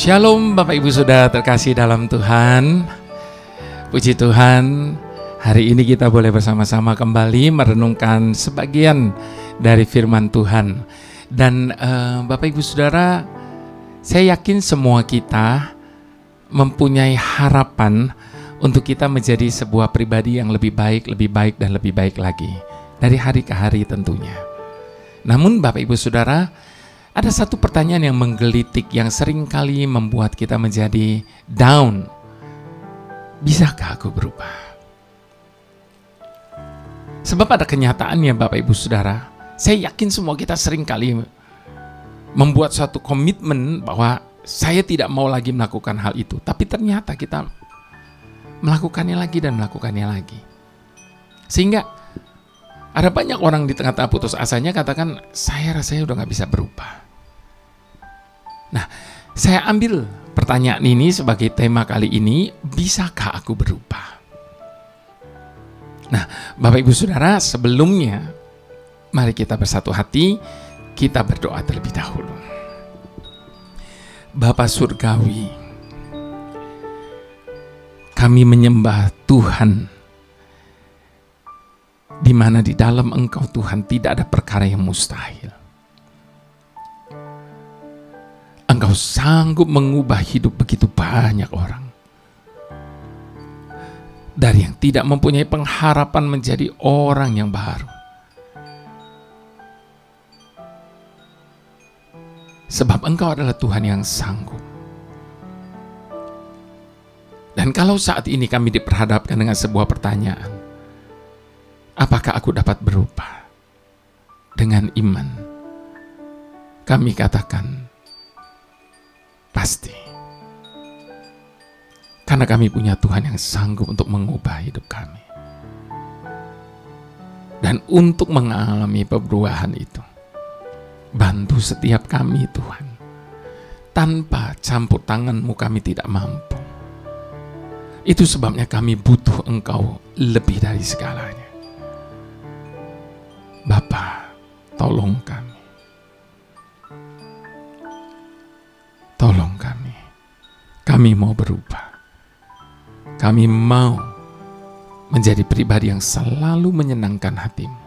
Shalom Bapak Ibu Saudara terkasih dalam Tuhan. Puji Tuhan, hari ini kita boleh bersama-sama kembali merenungkan sebagian dari firman Tuhan. Dan Bapak Ibu Saudara, saya yakin semua kita mempunyai harapan untuk kita menjadi sebuah pribadi yang lebih baik dan lebih baik lagi dari hari ke hari tentunya. Namun Bapak Ibu Saudara, ada satu pertanyaan yang menggelitik yang sering kali membuat kita menjadi down. Bisakah aku berubah? Sebab ada kenyataannya Bapak Ibu Saudara, saya yakin semua kita sering kali membuat suatu komitmen bahwa saya tidak mau lagi melakukan hal itu. Tapi ternyata kita melakukannya lagi dan melakukannya lagi. Sehingga ada banyak orang di tengah-tengah putus asanya katakan, saya rasanya udah gak bisa berubah. Nah, saya ambil pertanyaan ini sebagai tema kali ini, bisakah aku berubah? Nah, Bapak Ibu Saudara, sebelumnya mari kita bersatu hati, kita berdoa terlebih dahulu. Bapa Surgawi, kami menyembah Tuhan, di mana di dalam Engkau Tuhan tidak ada perkara yang mustahil. Engkau sanggup mengubah hidup begitu banyak orang. Dari yang tidak mempunyai pengharapan menjadi orang yang baru. Sebab Engkau adalah Tuhan yang sanggup. Dan kalau saat ini kami diperhadapkan dengan sebuah pertanyaan, apakah aku dapat berubah? Dengan iman, kami katakan, pasti. Karena kami punya Tuhan yang sanggup untuk mengubah hidup kami. Dan untuk mengalami perubahan itu, bantu setiap kami Tuhan. Tanpa campur tangan-Mu kami tidak mampu. Itu sebabnya kami butuh Engkau lebih dari segalanya. Bapa, tolong kami. Tolong kami. Kami mau berubah. Kami mau menjadi pribadi yang selalu menyenangkan hati-Mu.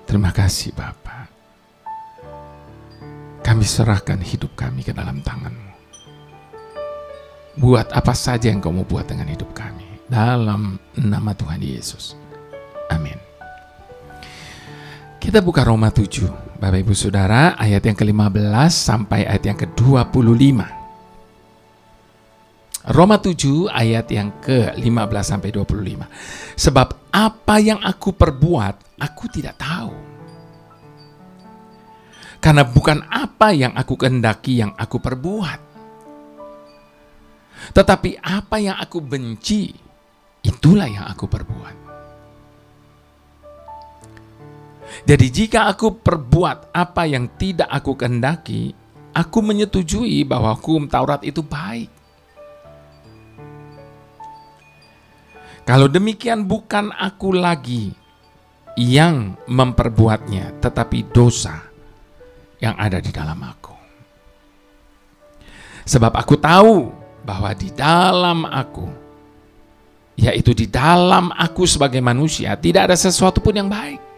Terima kasih Bapa. Kami serahkan hidup kami ke dalam tangan-Mu. Buat apa saja yang Kau mau buat dengan hidup kami. Dalam nama Tuhan Yesus. Amin. Kita buka Roma 7. Bapak Ibu Saudara, ayat yang ke-15 sampai ayat yang ke-25. Roma 7 ayat yang ke-15 sampai 25. Sebab apa yang aku perbuat, aku tidak tahu. Karena bukan apa yang aku kehendaki yang aku perbuat. Tetapi apa yang aku benci, itulah yang aku perbuat. Jadi jika aku perbuat apa yang tidak aku kehendaki, aku menyetujui bahwa hukum Taurat itu baik. Kalau demikian bukan aku lagi yang memperbuatnya, tetapi dosa yang ada di dalam aku. Sebab aku tahu bahwa di dalam aku, yaitu di dalam aku sebagai manusia, tidak ada sesuatu pun yang baik.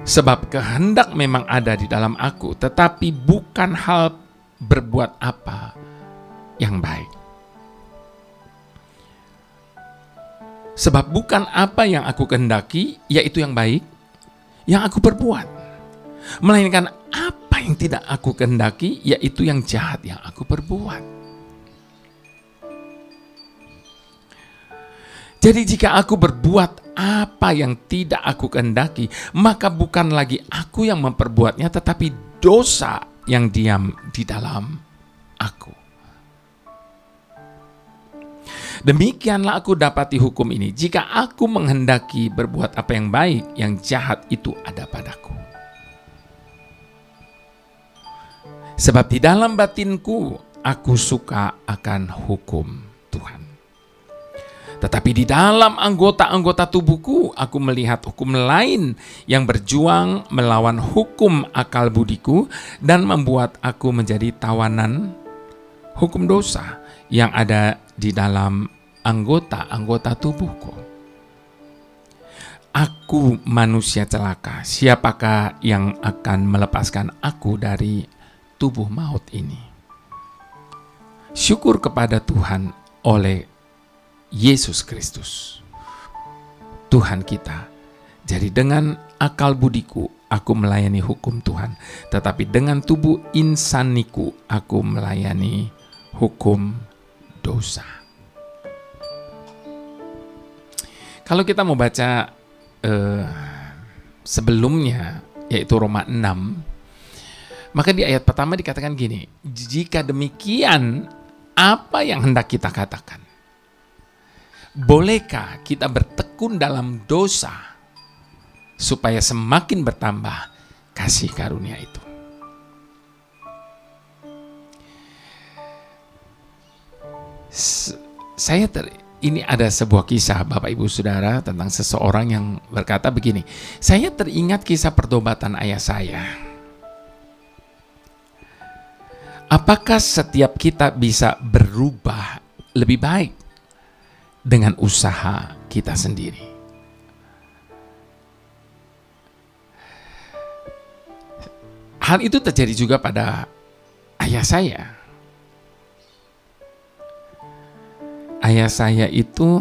Sebab kehendak memang ada di dalam aku, tetapi bukan hal berbuat apa yang baik. Sebab bukan apa yang aku kehendaki, yaitu yang baik, yang aku perbuat. Melainkan apa yang tidak aku kehendaki, yaitu yang jahat yang aku perbuat. Jadi jika aku berbuat apa yang tidak aku kehendaki, maka bukan lagi aku yang memperbuatnya, tetapi dosa yang diam di dalam aku. Demikianlah aku dapati hukum ini. Jika aku menghendaki berbuat apa yang baik, yang jahat itu ada padaku. Sebab di dalam batinku, aku suka akan hukum Tuhan. Tetapi di dalam anggota-anggota tubuhku, aku melihat hukum lain yang berjuang melawan hukum akal budiku dan membuat aku menjadi tawanan hukum dosa yang ada di dalam anggota-anggota tubuhku. Aku manusia celaka, siapakah yang akan melepaskan aku dari tubuh maut ini? Syukur kepada Tuhan oleh Yesus Kristus, Tuhan kita. Jadi dengan akal budiku, aku melayani hukum Tuhan. Tetapi dengan tubuh insaniku, aku melayani hukum dosa. Kalau kita mau baca sebelumnya, yaitu Roma 6, maka di ayat pertama dikatakan gini, jika demikian, apa yang hendak kita katakan? Bolehkah kita bertekun dalam dosa supaya semakin bertambah kasih karunia itu? Ini ada sebuah kisah, Bapak Ibu Saudara, tentang seseorang yang berkata begini, saya teringat kisah pertobatan ayah saya. Apakah setiap kita bisa berubah lebih baik dengan usaha kita sendiri? Hal itu terjadi juga pada ayah saya. Ayah saya itu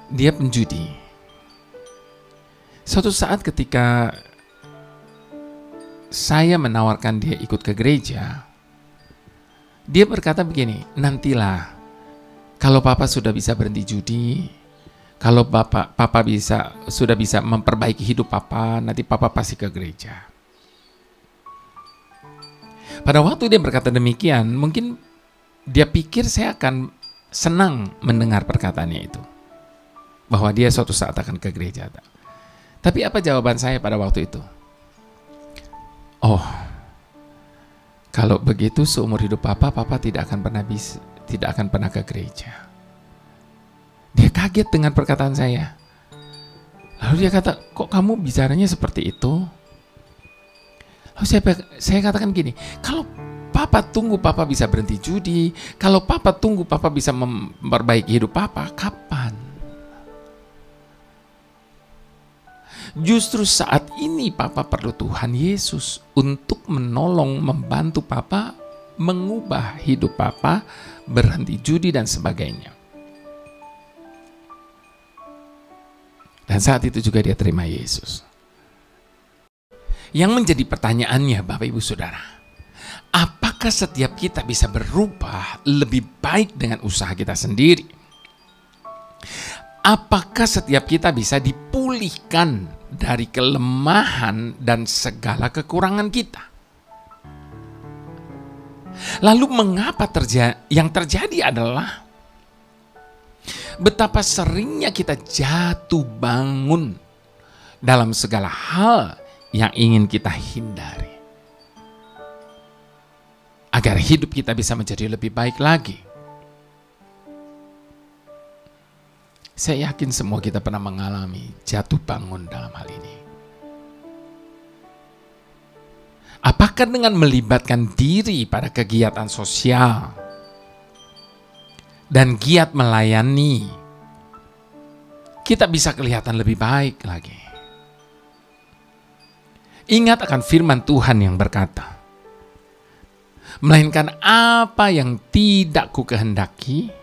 dia penjudi. Suatu saat ketika saya menawarkan dia ikut ke gereja, dia berkata begini, nantilah kalau papa sudah bisa berhenti judi, kalau papa sudah bisa memperbaiki hidup papa, nanti papa pasti ke gereja. Pada waktu dia berkata demikian, mungkin dia pikir saya akan senang mendengar perkataannya itu, bahwa dia suatu saat akan ke gereja. Tapi apa jawaban saya pada waktu itu? Oh, kalau begitu seumur hidup papa tidak akan pernah ke gereja. Dia kaget dengan perkataan saya. Lalu dia kata, kok kamu bicaranya seperti itu? Lalu saya katakan gini, kalau papa tunggu papa bisa berhenti judi, kalau papa tunggu papa bisa memperbaiki hidup papa, kapan? Justru saat ini papa perlu Tuhan Yesus untuk menolong, membantu papa mengubah hidup papa, berhenti judi dan sebagainya. Dan saat itu juga dia terima Yesus. Yang menjadi pertanyaannya, Bapak Ibu Saudara, apakah setiap kita bisa berubah lebih baik dengan usaha kita sendiri? Apakah setiap kita bisa dipulihkan dari kelemahan dan segala kekurangan kita? Lalu mengapa yang terjadi adalah betapa seringnya kita jatuh bangun dalam segala hal yang ingin kita hindari, agar hidup kita bisa menjadi lebih baik lagi. Saya yakin semua kita pernah mengalami jatuh bangun dalam hal ini. Apakah dengan melibatkan diri pada kegiatan sosial dan giat melayani, kita bisa kelihatan lebih baik lagi? Ingat akan firman Tuhan yang berkata, melainkan apa yang tidak ku kehendaki,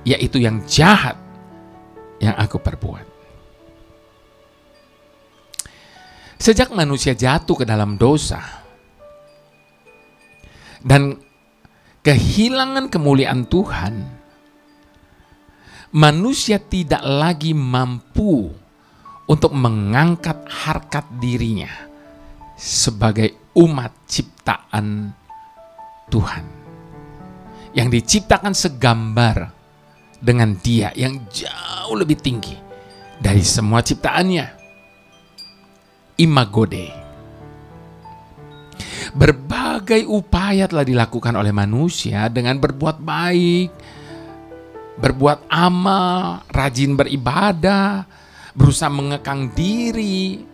yaitu yang jahat yang aku perbuat. Sejak manusia jatuh ke dalam dosa dan kehilangan kemuliaan Tuhan, manusia tidak lagi mampu untuk mengangkat harkat dirinya sebagai umat ciptaan Tuhan yang diciptakan segambar dengan Dia yang jauh lebih tinggi dari semua ciptaannya. Imago Dei. Berbagai berbagai upaya telah dilakukan oleh manusia dengan berbuat baik, berbuat amal, rajin beribadah, berusaha mengekang diri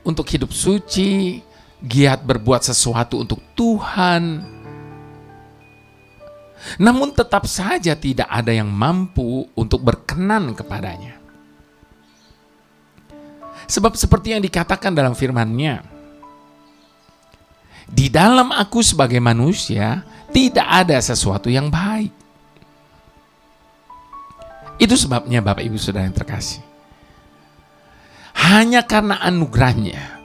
untuk hidup suci, giat berbuat sesuatu untuk Tuhan. Namun tetap saja tidak ada yang mampu untuk berkenan kepadanya. Sebab seperti yang dikatakan dalam firman-Nya, di dalam aku sebagai manusia tidak ada sesuatu yang baik. Itu sebabnya Bapak Ibu Saudara yang terkasih, hanya karena anugerahnya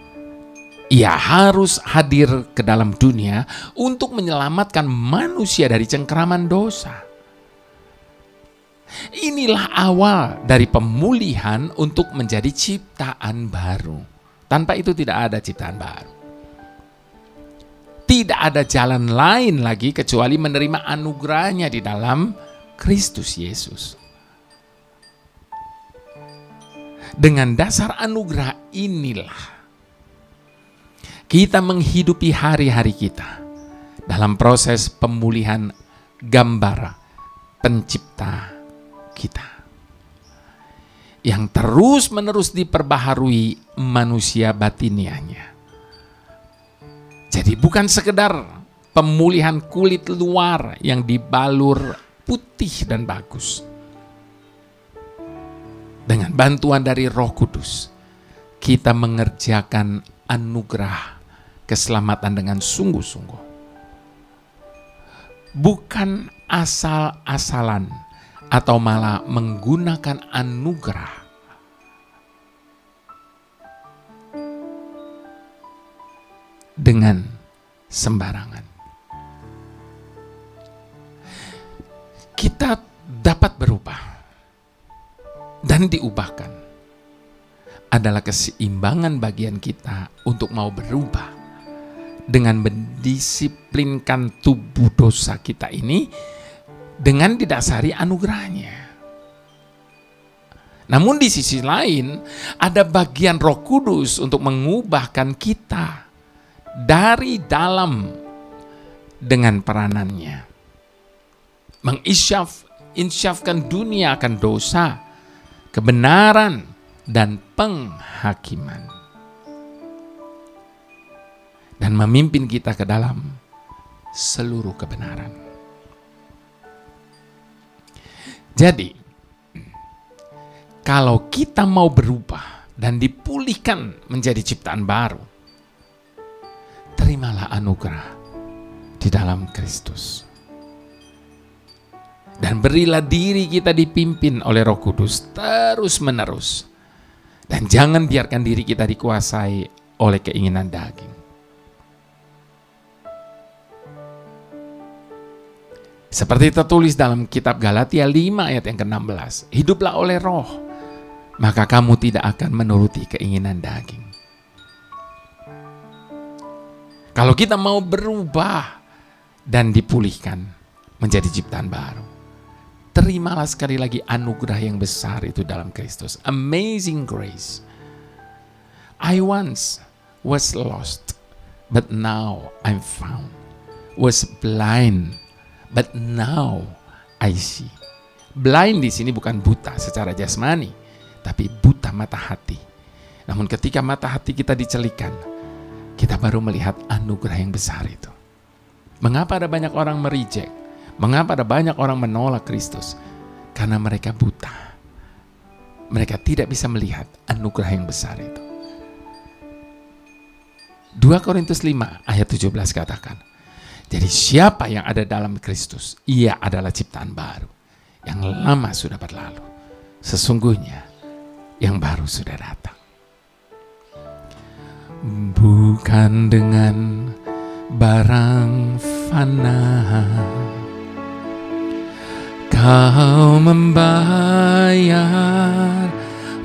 Ia harus hadir ke dalam dunia untuk menyelamatkan manusia dari cengkeraman dosa. Inilah awal dari pemulihan untuk menjadi ciptaan baru. Tanpa itu tidak ada ciptaan baru. Tidak ada jalan lain lagi kecuali menerima anugerahnya di dalam Kristus Yesus. Dengan dasar anugerah inilah kita menghidupi hari-hari kita dalam proses pemulihan gambar pencipta kita yang terus-menerus diperbaharui manusia batiniahnya. Jadi bukan sekedar pemulihan kulit luar yang dibalur putih dan bagus. Dengan bantuan dari Roh Kudus, kita mengerjakan anugerah keselamatan dengan sungguh-sungguh. Bukan asal-asalan atau malah menggunakan anugerah dengan sembarangan. Kita dapat berubah dan diubahkan adalah keseimbangan bagian kita untuk mau berubah dengan mendisiplinkan tubuh dosa kita ini dengan didasari anugerahnya. Namun di sisi lain ada bagian Roh Kudus untuk mengubahkan kita dari dalam dengan peranannya, menginsyafkan dunia akan dosa, kebenaran, dan penghakiman, dan memimpin kita ke dalam seluruh kebenaran. Jadi, kalau kita mau berubah dan dipulihkan menjadi ciptaan baru, terimalah anugerah di dalam Kristus. Dan berilah diri kita dipimpin oleh Roh Kudus terus-menerus. Dan jangan biarkan diri kita dikuasai oleh keinginan daging. Seperti tertulis dalam kitab Galatia 5 ayat yang ke-16. Hiduplah oleh Roh, maka kamu tidak akan menuruti keinginan daging. Kalau kita mau berubah dan dipulihkan menjadi ciptaan baru, terimalah sekali lagi anugerah yang besar itu dalam Kristus. Amazing grace. I once was lost, but now I'm found. Was blind, but now I see. Blind di sini bukan buta secara jasmani, tapi buta mata hati. Namun ketika mata hati kita dicelikan, kita baru melihat anugerah yang besar itu. Mengapa ada banyak orang mereject? Mengapa ada banyak orang menolak Kristus? Karena mereka buta. Mereka tidak bisa melihat anugerah yang besar itu. 2 Korintus 5 ayat 17 katakan, jadi siapa yang ada dalam Kristus, ia adalah ciptaan baru. Yang lama sudah berlalu, sesungguhnya yang baru sudah datang. Bukan dengan barang fana Kau membayar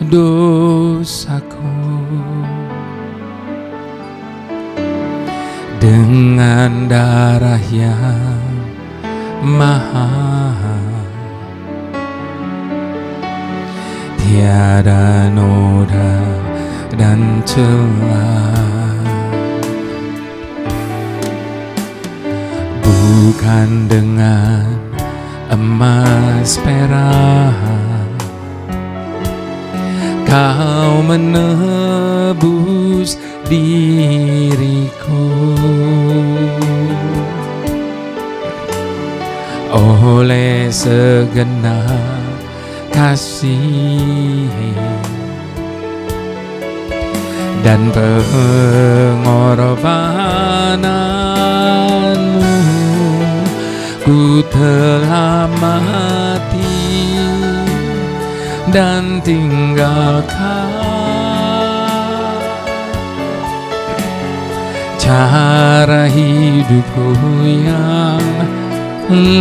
dosaku, dengan darah yang mahal, tiada noda dan celah. bukan dengan emas perak. Kau menebus diriku oleh segenap kasih dan pengorbananmu. Ku telah mati dan tinggalkan cara hidupku yang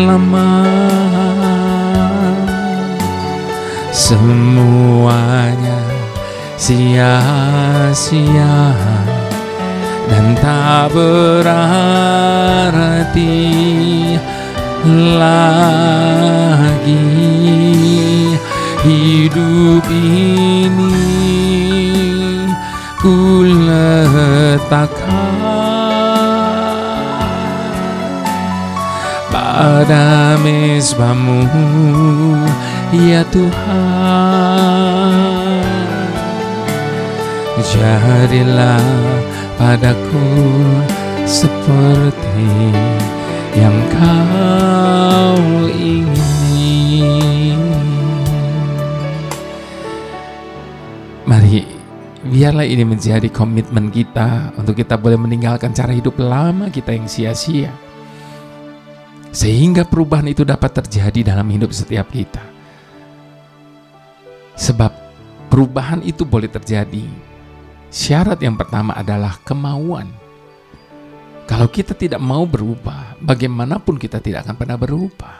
lama. Semuanya sia-sia dan tak berarti lagi. Hidup ini ku letakkan pada mezbamu, ya Tuhan. Jadilah padaku seperti yang Kau ingini. Mari, biarlah ini menjadi komitmen kita untuk kita boleh meninggalkan cara hidup lama kita yang sia-sia, sehingga perubahan itu dapat terjadi dalam hidup setiap kita. Sebab perubahan itu boleh terjadi, syarat yang pertama adalah kemauan. Kalau kita tidak mau berubah, bagaimanapun kita tidak akan pernah berubah.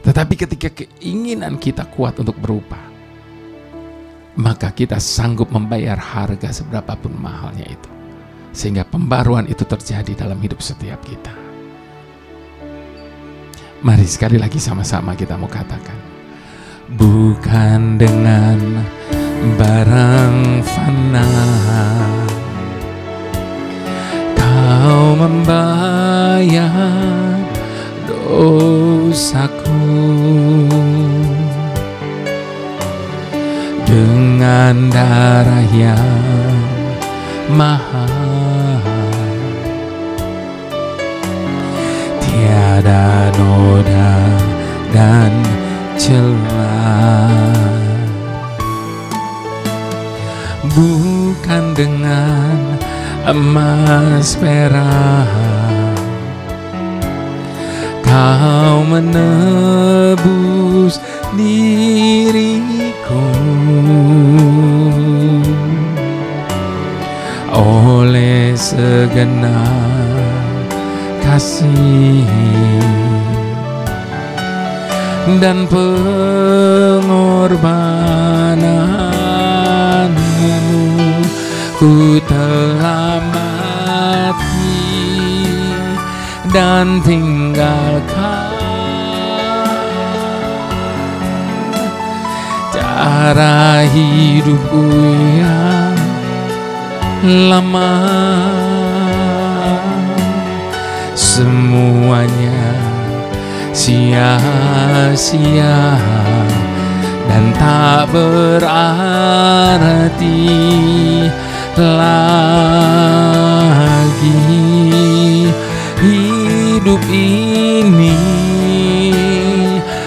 Tetapi ketika keinginan kita kuat untuk berubah, maka kita sanggup membayar harga seberapapun mahalnya itu, sehingga pembaruan itu terjadi dalam hidup setiap kita. Mari sekali lagi sama-sama kita mau katakan, bukan dengan barang fana Kau membayar dosaku, dengan darah yang mahal. Tiada noda dan celah, bukan dengan emas perak Kau menebus diriku oleh segenap kasih dan pengorbananmu. Ku telah mati dan tinggalkan cara hidupku yang lama. Semuanya sia-sia dan tak berarti lagi. Hidup ini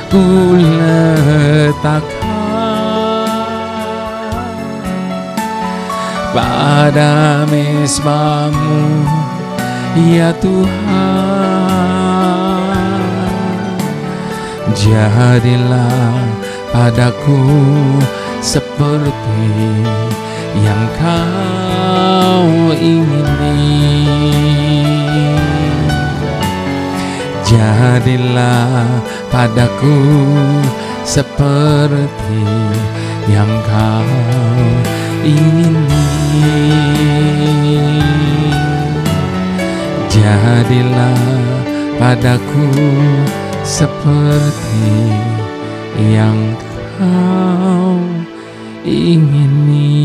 ku letakkan pada mezbamu, ya Tuhan. Jadilah padaku seperti yang Kau ingini. Jadilah padaku seperti yang Kau ingini. Jadilah padaku seperti yang Kau ingini.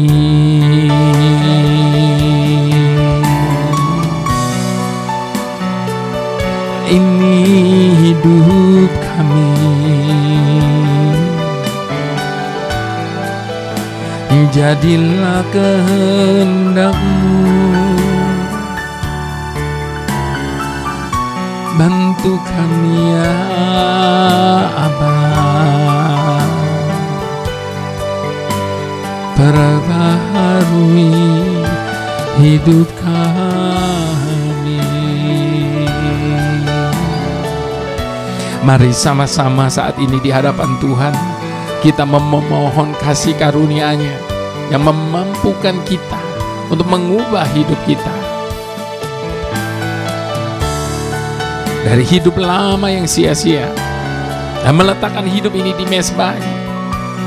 ini hidup kami. Jadilah kehendak-Mu, bantu kami ya Aba, perbaharui hidup kami. Mari sama-sama saat ini di hadapan Tuhan kita memohon kasih karunia-Nya yang memampukan kita untuk mengubah hidup kita dari hidup lama yang sia-sia dan meletakkan hidup ini di mezbah-Nya.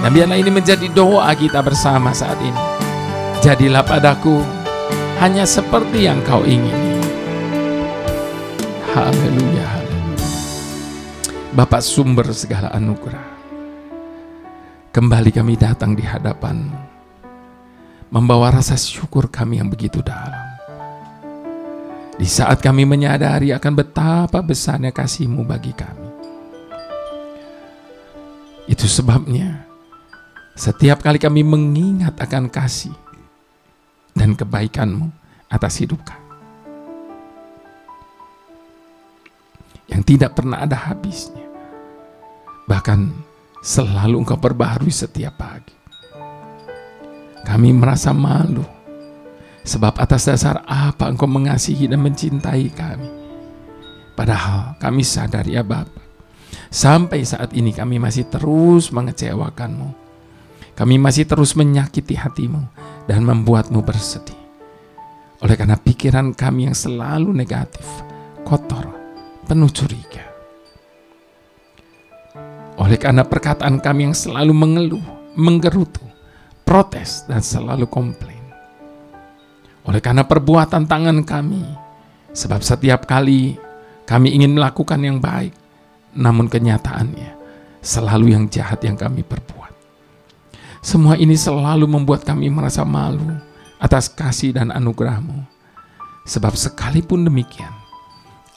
Dan biarlah ini menjadi doa kita bersama saat ini. Jadilah padaku hanya seperti yang Kau ingini. Haleluya, haleluya. Bapa sumber segala anugerah, kembali kami datang di hadapan-Mu, membawa rasa syukur kami yang begitu dalam. Di saat kami menyadari akan betapa besarnya kasih-Mu bagi kami. Itu sebabnya setiap kali kami mengingat akan kasih dan kebaikan-Mu atas hidup kami, yang tidak pernah ada habisnya, bahkan selalu Engkau perbaharui setiap pagi, kami merasa malu. Sebab atas dasar apa Engkau mengasihi dan mencintai kami? Padahal kami sadar ya Bapa, sampai saat ini kami masih terus mengecewakan-Mu. Kami masih terus menyakiti hati-Mu dan membuat-Mu bersedih. Oleh karena pikiran kami yang selalu negatif, kotor, penuh curiga. Oleh karena perkataan kami yang selalu mengeluh, menggerutu, protes, dan selalu komplain. Oleh karena perbuatan tangan kami, sebab setiap kali kami ingin melakukan yang baik, namun kenyataannya selalu yang jahat yang kami perbuat. Semua ini selalu membuat kami merasa malu atas kasih dan anugerah-Mu. Sebab sekalipun demikian,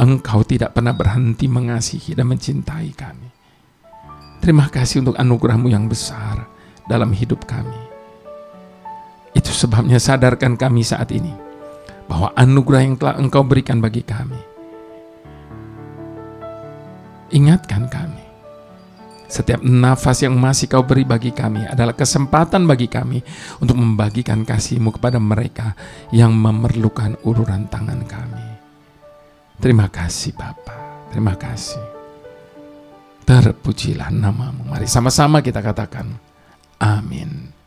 Engkau tidak pernah berhenti mengasihi dan mencintai kami. Terima kasih untuk anugerah-Mu yang besar dalam hidup kami. Itu sebabnya sadarkan kami saat ini bahwa anugerah yang telah Engkau berikan bagi kami. Ingatkan kami, setiap nafas yang masih Kau beri bagi kami adalah kesempatan bagi kami untuk membagikan kasih-Mu kepada mereka yang memerlukan uluran tangan kami. Terima kasih Bapa, terima kasih. Terpujilah nama-Mu. Mari sama-sama kita katakan, amin.